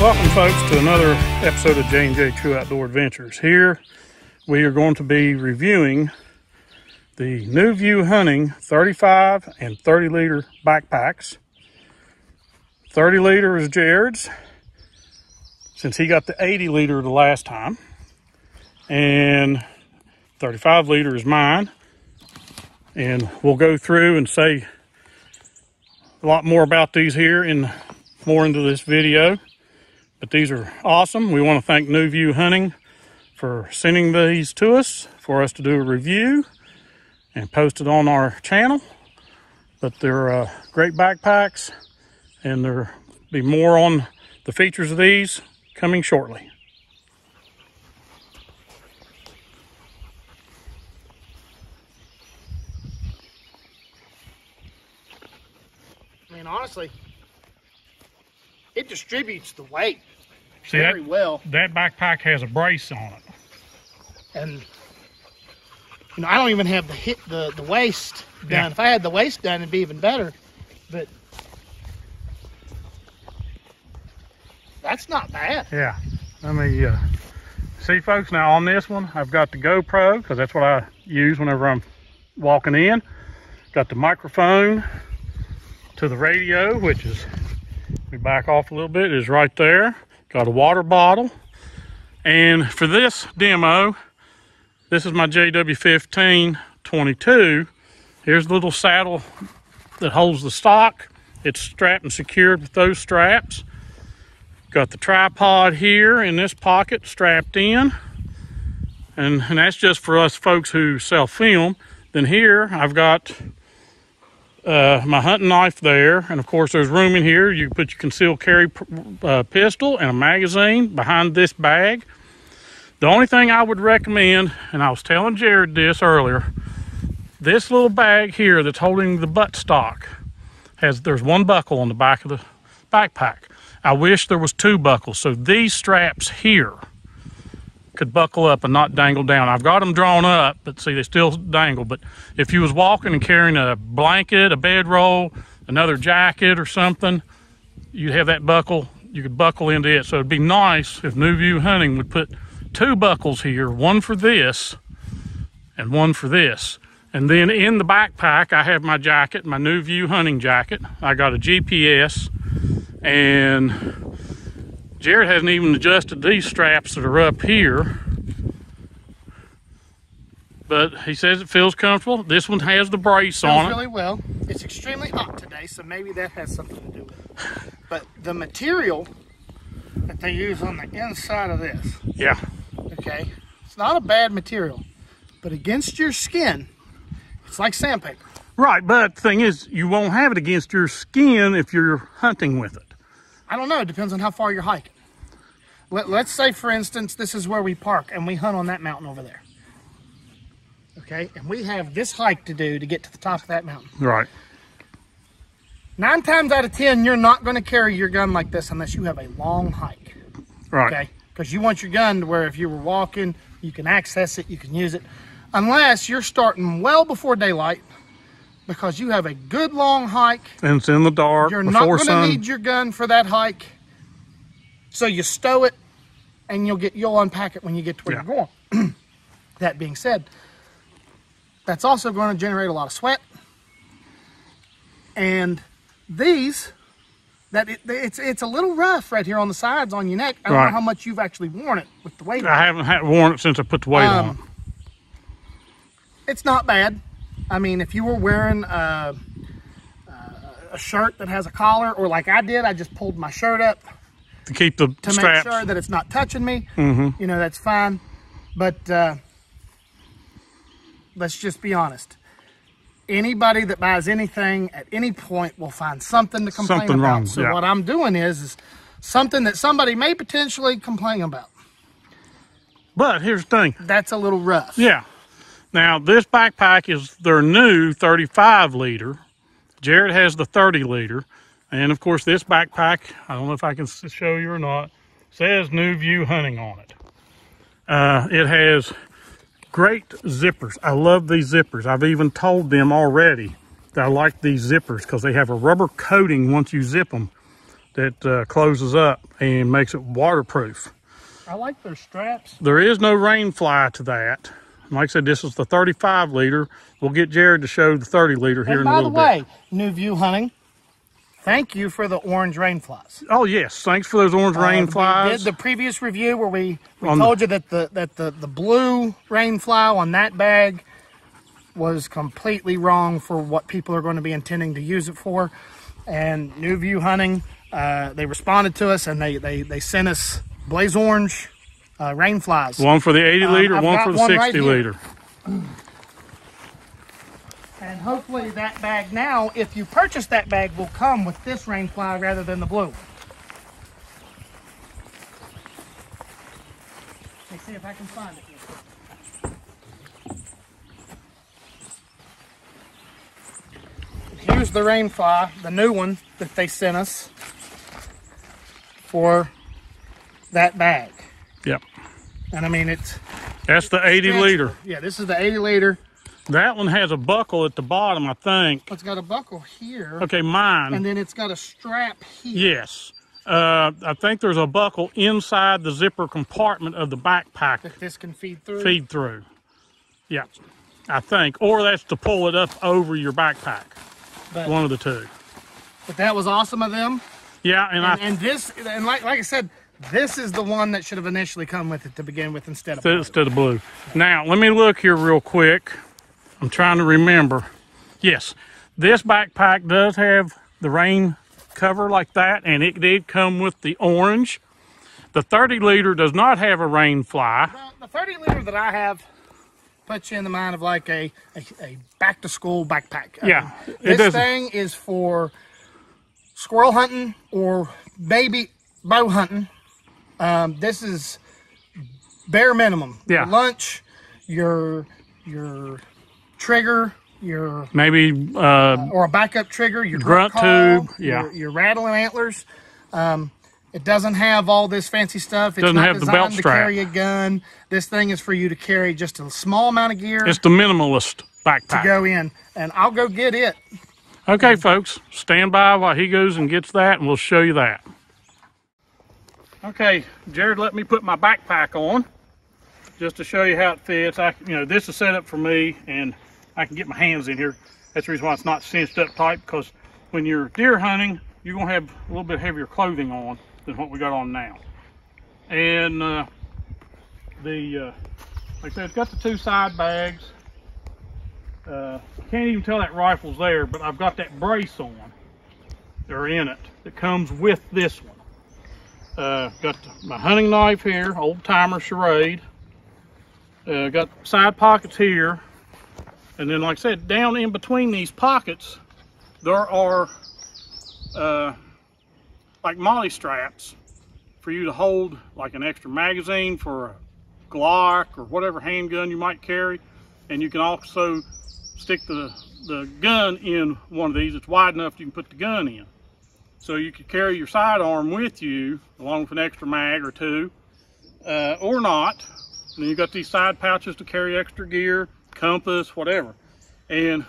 Welcome folks to another episode of J&J True Outdoor Adventures. Here we are going to be reviewing the New View Hunting 35 and 30 liter backpacks. 30 liter is Jared's, since he got the 80 liter the last time, and 35 liter is mine. And we'll go through and say a lot more about these here more into this video. But these are awesome. We want to thank New View Hunting for sending these to us for us to do a review and post it on our channel. But they're great backpacks, and there'll be more on the features of these coming shortly. I mean, honestly, it distributes the weight See, very well. That backpack has a brace on it. And, you know, I don't even have the waist done. Yeah. If I had the waist done, it'd be even better. But that's not bad. Yeah. Let me see, folks. Now on this one, I've got the GoPro, because that's what I use whenever I'm walking in. Got the microphone to the radio, which is, let me back off a little bit, is right there. Got a water bottle. And for this demo, this is my JW15-22. Here's the little saddle that holds the stock. It's strapped and secured with those straps. Got the tripod here in this pocket strapped in. And that's just for us folks who self-film. Then here I've got my hunting knife there, and of course there's room in here. You can put your concealed carry pistol and a magazine behind this bag. The only thing I would recommend, and I was telling Jared this earlier, this little bag here that's holding the buttstock there's one buckle on the back of the backpack. I wish there was two buckles, so these straps here could buckle up and not dangle down. I've got them drawn up, but see, they still dangle. But if you was walking and carrying a blanket, a bedroll, another jacket or something, you'd have that buckle, you could buckle into it. So it'd be nice if New View Hunting would put two buckles here, one for this and one for this. And then in the backpack, I have my jacket, my New View Hunting jacket. I got a GPS, and Jared hasn't even adjusted these straps that are up here, but he says it feels comfortable. This one has the brace on it. Really well. It's extremely hot today, so maybe that has something to do with it. But the material that they use on the inside of this, Yeah. okay, it's not a bad material, but against your skin, it's like sandpaper. Right, but the thing is, you won't have it against your skin if you're hunting with it. I don't know. It depends on how far you're hiking. Let's say, for instance, this is where we park and we hunt on that mountain over there. Okay, and we have this hike to do to get to the top of that mountain. Right. 9 times out of 10, you're not going to carry your gun like this unless you have a long hike. Right. Okay, because you want your gun to where if you were walking, you can access it, you can use it. Unless you're starting well before daylight, because you have a good long hike. And it's in the dark. You're not going to need your gun for that hike. So you stow it, and you'll unpack it when you get to where you're going. That being said, that's also going to generate a lot of sweat. And these, it's a little rough right here on the sides on your neck. I don't know how much you've actually worn it with the weight on it. I haven't worn it since I put the weight on it. It's not bad. I mean, if you were wearing a shirt that has a collar, or like I did, I just pulled my shirt up To keep the to straps. make sure that it's not touching me. Mm-hmm. You know, that's fine. But let's just be honest. Anybody that buys anything at any point will find something to complain about. Wrong. So yeah. what I'm doing is something that somebody may potentially complain about. But here's the thing. That's a little rough. Yeah. Now, this backpack is their new 35 liter. Jared has the 30 liter. And of course, this backpack, I don't know if I can show you or not, says New View Hunting on it. It has great zippers. I love these zippers. I've even told them already that I like these zippers because they have a rubber coating once you zip them that closes up and makes it waterproof. I like those straps. There is no rain fly to that. Like I said, this is the 35 liter. We'll get Jared to show the 30 liter here in a little bit. By the way, New View Hunting, thank you for the orange rain flies. Oh yes, thanks for those orange rain flies. We did the previous review where we told you that the blue rain fly on that bag was completely wrong for what people are going to be intending to use it for. And New View Hunting, they responded to us and they sent us blaze orange rain flies. One for the 80 liter, one for the 60 right liter. And hopefully that bag now, if you purchase that bag, will come with this rain fly rather than the blue. Let's see if I can find it here. Here's the rain fly, the new one that they sent us for that bag. Yep. And I mean, that's the 80 liter. Yeah, this is the 80 liter. That one has a buckle at the bottom, I think. It's got a buckle here. Okay, mine. And then it's got a strap here. Yes. I think there's a buckle inside the zipper compartment of the backpack. That this can feed through? Feed through. Yeah, I think. Or that's to pull it up over your backpack. But, one of the two. But that was awesome of them. Yeah, and like I said, this is the one that should have initially come with it to begin with instead of blue. Instead of blue. Now, let me look here real quick. I'm trying to remember. Yes, this backpack does have the rain cover like that, and it did come with the orange. The 30 liter does not have a rain fly. The 30 liter that I have puts you in the mind of like a back to school backpack. Yeah. This thing is for squirrel hunting or baby bow hunting. This is bare minimum. Yeah. Your lunch, your trigger, your maybe or a backup trigger, your grunt call, tube, yeah, your rattling antlers. It doesn't have all this fancy stuff. It doesn't have the belt strap. To carry a gun. This thing is for you to carry just a small amount of gear. It's the minimalist backpack. To go in, and I'll go get it. Okay, folks, stand by while he goes and gets that, and we'll show you that. Okay, Jared, let me put my backpack on just to show you how it fits. This is set up for me, and I can get my hands in here. That's the reason why it's not cinched up tight, because when you're deer hunting, you're gonna have a little bit heavier clothing on than what we got on now. And like I said, it's got the two side bags. Can't even tell that rifle's there, but I've got that brace on, or in it, that comes with this one. Got my hunting knife here, old timer charade. Got side pockets here, and then like I said, down in between these pockets there are like molly straps for you to hold like an extra magazine for a Glock or whatever handgun you might carry, and you can also stick the gun in one of these. It's wide enough you can put the gun in, so you could carry your sidearm with you along with an extra mag or two, or not. And then you got these side pouches to carry extra gear, compass, whatever. And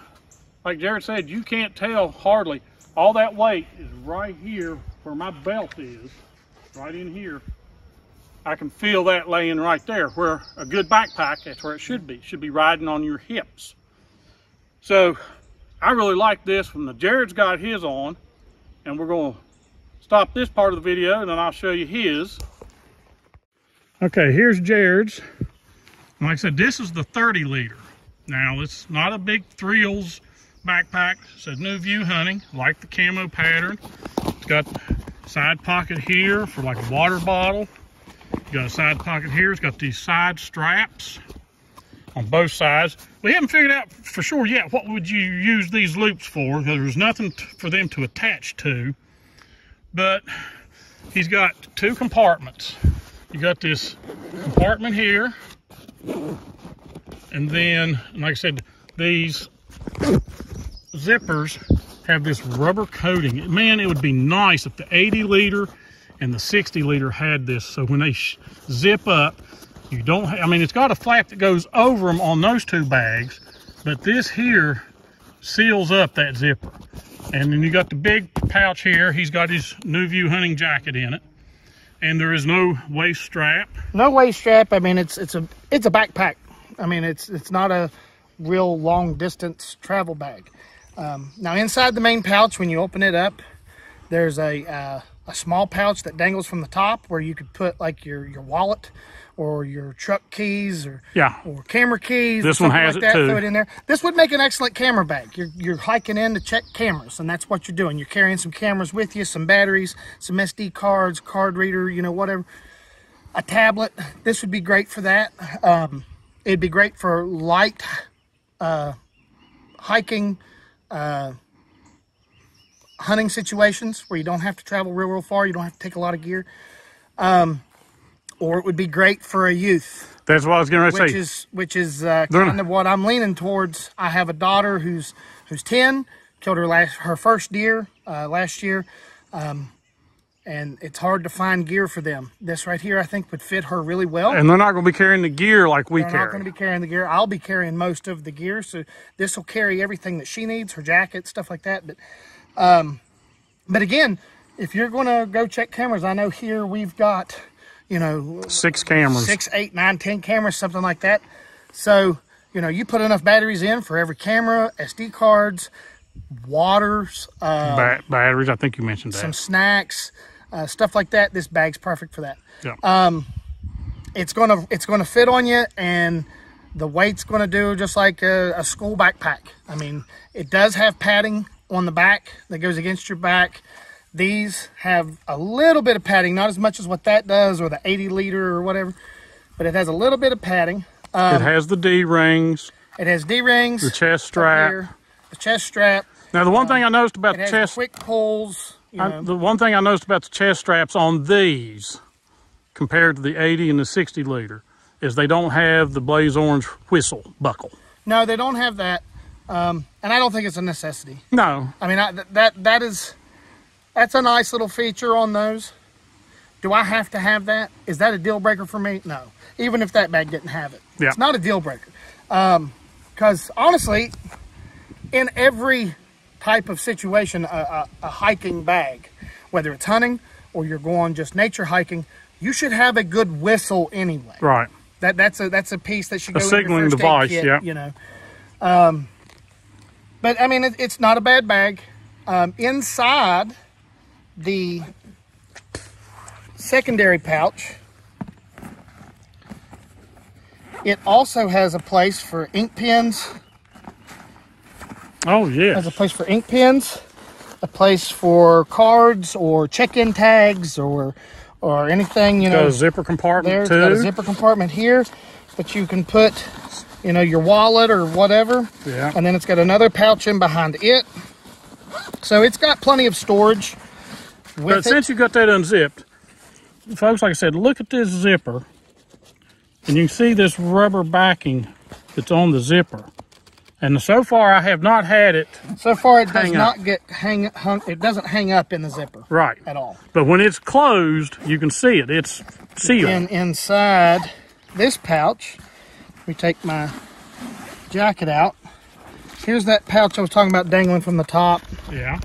like Jared said, you can't tell hardly. All that weight is right here where my belt is, right in here. I can feel that laying right there, where a good backpack, that's where it should be. It should be riding on your hips. So I really like this one. Jared's got his on, and we're gonna stop this part of the video and then I'll show you his. Okay, here's Jared's. Like I said, this is the 30 liter. Now, it's not a big thrills backpack. It says New View Hunting, like the camo pattern. It's got a side pocket here for like a water bottle. You got a side pocket here. It's got these side straps on both sides. We haven't figured out for sure yet what would you use these loops for, because there's nothing for them to attach to. But he's got two compartments. You got this compartment here, and then, like I said, these zippers have this rubber coating. Man, it would be nice if the 80 liter and the 60 liter had this, so when they zip up, you don't I mean, it's got a flap that goes over them on those two bags, but this here seals up that zipper. And then you got the big pouch here. He's got his New View hunting jacket in it. And there is no waist strap. No waist strap. I mean, it's a backpack. I mean, it's not a real long distance travel bag. Now inside the main pouch, when you open it up, there's a small pouch that dangles from the top where you could put like your wallet or your truck keys or camera keys. This one has like it too. Throw it in there. This would make an excellent camera bag. You're hiking in to check cameras, and that's what you're doing. You're carrying some cameras with you, some batteries, some SD cards, card reader, you know, whatever. A tablet. This would be great for that. It'd be great for light hiking, hunting situations where you don't have to travel real far. You don't have to take a lot of gear. Or it would be great for a youth. That's what I was going to say. Which is kind of what I'm leaning towards. I have a daughter who's 10, killed her first deer last year, and it's hard to find gear for them. This right here, I think, would fit her really well. And they're not going to be carrying the gear like we carry. They're not going to be carrying the gear. I'll be carrying most of the gear, so this will carry everything that she needs, her jacket, stuff like that. But again, if you're going to go check cameras, I know here we've got, you know, 6 cameras, 6, 8, 9, 10 cameras, something like that. So, you know, you put enough batteries in for every camera, SD cards, waters, batteries. I think you mentioned that. Some snacks, stuff like that. This bag's perfect for that. Yeah. It's gonna fit on you, and the weight's gonna do just like a school backpack. I mean, it does have padding on the back that goes against your back. These have a little bit of padding, not as much as what that does, or the 80 liter or whatever, but it has a little bit of padding. It has the D-rings. It has D-rings. The chest strap. Here, the chest strap. Now, the one thing I noticed about the chest... quick pulls. The one thing I noticed about the chest straps on these, compared to the 80 and the 60 liter, is they don't have the Blaze Orange whistle buckle. No, they don't have that. And I don't think it's a necessity. No. I mean, that's a nice little feature on those. Do I have to have that? Is that a deal breaker for me? No. Even if that bag didn't have it. Yeah. It's not a deal breaker. Because honestly, in every type of situation, a hiking bag, whether it's hunting or you're going just nature hiking, you should have a good whistle anyway. Right. That's a piece that should go in your signaling first aid device, kit, yeah. You know. But I mean, it's not a bad bag. Inside the secondary pouch, it also has a place for ink pens. Oh, yes. Has a place for ink pens, a place for cards or check-in tags or anything, you know. Got a zipper compartment too. Got a zipper compartment here that you can put, you know, your wallet or whatever. Yeah. And then it's got another pouch in behind it. So it's got plenty of storage with But since you got that unzipped, folks, like I said, look at this zipper. And you can see this rubber backing that's on the zipper. And so far, I have not had it. So far, it does hang not up. get hung. It doesn't hang up in the zipper. Right. At all. But when it's closed, you can see it. It's sealed. And inside this pouch, we take my jacket out. Here's that pouch I was talking about dangling from the top. Yeah.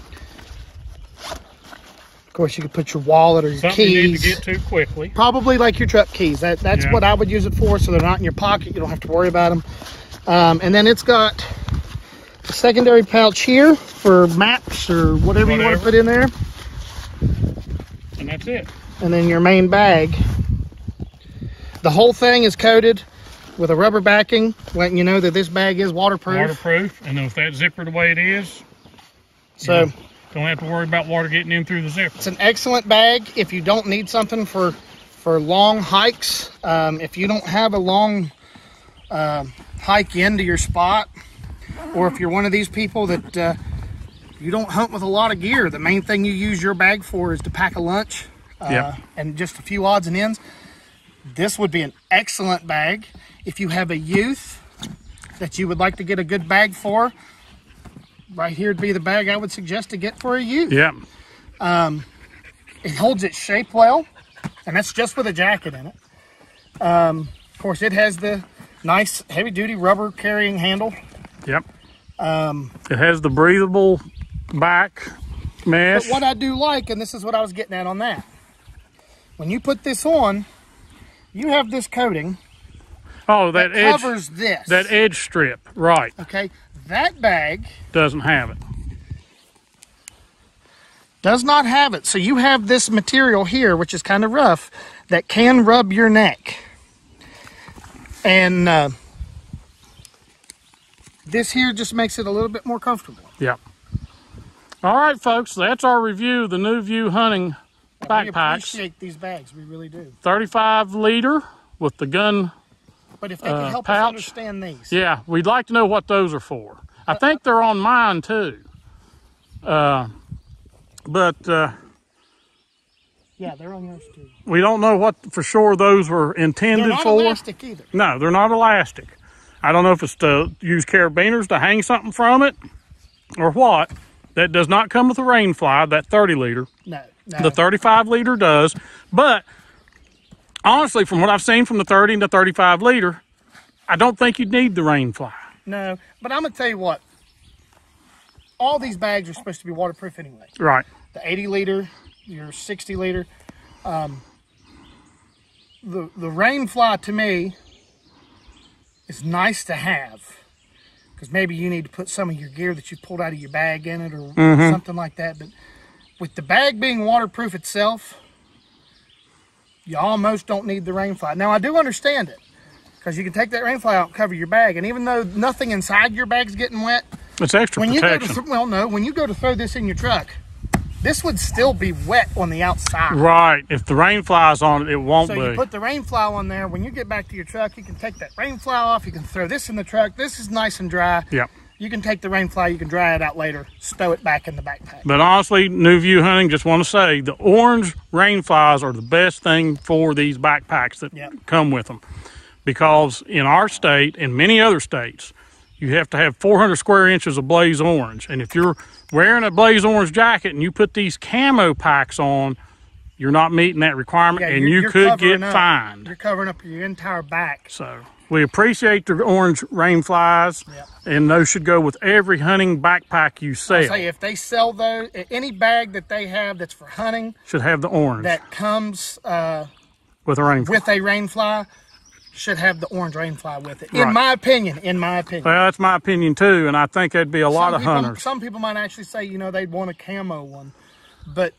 Of course, you could put your wallet or your Something keys. you need to get to quickly. Probably like your truck keys. That's Yeah. what I would use it for, so they're not in your pocket. You don't have to worry about them. And then it's got a secondary pouch here for maps or whatever you want to put in there. And that's it. And then your main bag. The whole thing is coated with a rubber backing, letting you know that this bag is waterproof. Waterproof. And then with that zipper the way it is, So don't have to worry about water getting in through the zipper. it's an excellent bag if you don't need something for long hikes. If you don't have a long hike into your spot, or if you're one of these people that you don't hunt with a lot of gear, the main thing you use your bag for is to pack a lunch and just a few odds and ends, this would be an excellent bag. If you have a youth that you would like to get a good bag for, right here would be the bag I would suggest to get for a youth. Yeah. It holds its shape well, and that's just with a jacket in it. Of course, it has the nice heavy-duty rubber carrying handle. Yep. It has the breathable back mesh. But what I do like, and this is what I was getting at on that, when you put this on, you have this coating. Oh, that edge covers this. That edge strip, right? Okay, that bag doesn't have it. Does not have it. So you have this material here, which is kind of rough, that can rub your neck. And this here just makes it a little bit more comfortable. Yeah. All right, folks, that's our review of the New View hunting backpacks. We appreciate these bags, we really do. 35 liter with the gun. But if they can help us pouch. understand these. Yeah, we'd like to know what those are for. I think they're on mine too. Yeah, they're on yours too. We don't know what for sure those were intended They're not for. elastic either. No, they're not elastic. I don't know if it's to use carabiners to hang something from it or what. That does not come with a rain fly, that 30 liter. No. The 35 liter does. But honestly, from what I've seen from the 30 and the 35 liter, I don't think you'd need the rain fly. No, but I'm going to tell you what. All these bags are supposed to be waterproof anyway. Right. The 80 liter, your 60 liter. The rain fly to me is nice to have. Because maybe you need to put some of your gear that you pulled out of your bag in it or something like that. But with the bag being waterproof itself, you almost don't need the rain fly. Now, I do understand it. Because you can take that rain fly out and cover your bag. And even though nothing inside your bag's getting wet, it's extra protection. When you go to throw this in your truck, this would still be wet on the outside. Right. If the rain fly's on it, it won't be. So you put the rain fly on there. When you get back to your truck, you can take that rain fly off. You can throw this in the truck. This is nice and dry. Yeah. You can take the rain fly. You can dry it out later. Stow it back in the backpack. But honestly, New View Hunting, just want to say, the orange rain flies are the best thing for these backpacks that come with them. Because in our state and many other states, you have to have 400 square inches of blaze orange. And if you're wearing a blaze orange jacket and you put these camo packs on, you're not meeting that requirement, and you could get fined. You're covering up your entire back. So we appreciate the orange rain flies, and those should go with every hunting backpack you sell. I'll say if they sell those, any bag that they have that's for hunting should have the orange that comes with a rain fly. With a rain fly. Should have the orange rain fly with it. In my opinion. Well, that's my opinion too, and I think that'd be a lot of hunters. Some people might actually say, you know, they'd want a camo one, but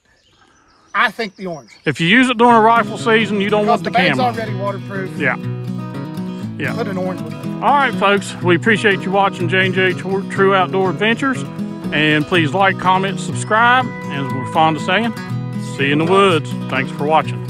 I think the orange. If you use it during a rifle season, you don't want the camo. Bag's already waterproof. Yeah. Put an orange with it. All right, folks, we appreciate you watching J&J True Outdoor Adventures, and please like, comment, subscribe, and as we're fond of saying, see you in the woods. Thanks for watching.